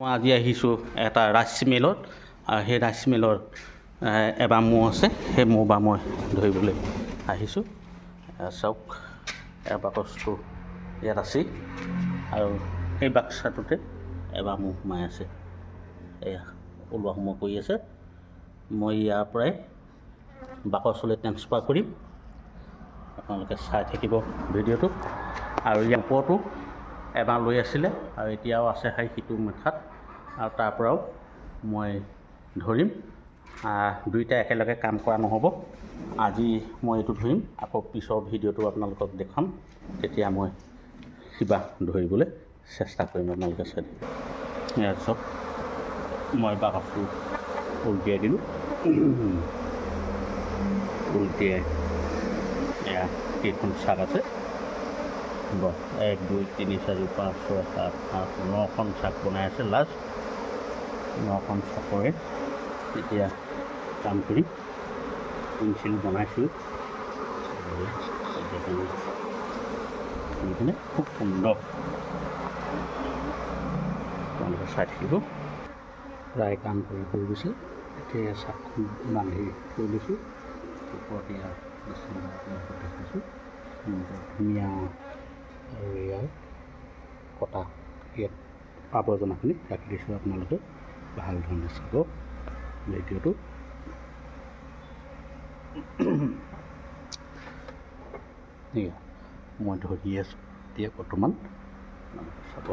মই আজি আহিছোঁ এটা ৰাইচ মিলত আৰু সেই ৰাইচ মিলৰ এবাৰ মৌ আছে, সেই মৌ বা মই ধৰিবলৈ আহিছোঁ। চাওক বাকচটো ইয়াত আছেই আৰু সেই বাক্সাটোতে এবাৰ মৌ সোমাই আছে। এয়া ওলোৱা সোমোৱা কৰি আছে। মই ইয়াৰ পৰাই বাকচলৈ ট্ৰেন্সফাৰ কৰিম। আপোনালোকে চাই থাকিব ভিডিঅ'টো। আৰু ইয়াৰ ওপৰতো এবাৰ লৈ আছিলে আৰু এতিয়াও আছে সেই সিটো মুখাত, আৰু তাৰ পৰাও মই ধৰিম। দুইটা একেলগে কাম কৰা নহ'ব। আজি মই এইটো ধৰিম, আকৌ পিছৰ ভিডিঅ'টো আপোনালোকক দেখাম, তেতিয়া মই কিবা ধৰিবলৈ চেষ্টা কৰিম। আপোনালোকে চাই দিব। ইয়াত চাওক মই বাকচটো উলটিয়াই দিলোঁ। উলটিয়াই এয়া কেইখন চাক আছে, 1 2 3 4 5 6 7 8 9খন চাক বনাই আছে। লাষ্ট 9খন চাকৰে এতিয়া কাম কৰি পেঞ্চিল বনাইছোঁ। খুব সুন্দৰ, তেওঁলোকে চাই থাকিব। প্ৰায় কাম কৰি গৈছে। এতিয়া চাকখন বান্ধি থৈ লৈছোঁ। ওপৰত ইয়াৰ দেখাইছোঁ ধুনীয়া। আৰু ইয়াৰ কটা ইয়াত আৱৰ্জনাখিনি ৰাখি দিছোঁ। আপোনালোকে ভাল ধৰণে চাব ভিডিঅ'টো। মই ধৰি আছোঁ এতিয়া বৰ্তমান, চাব।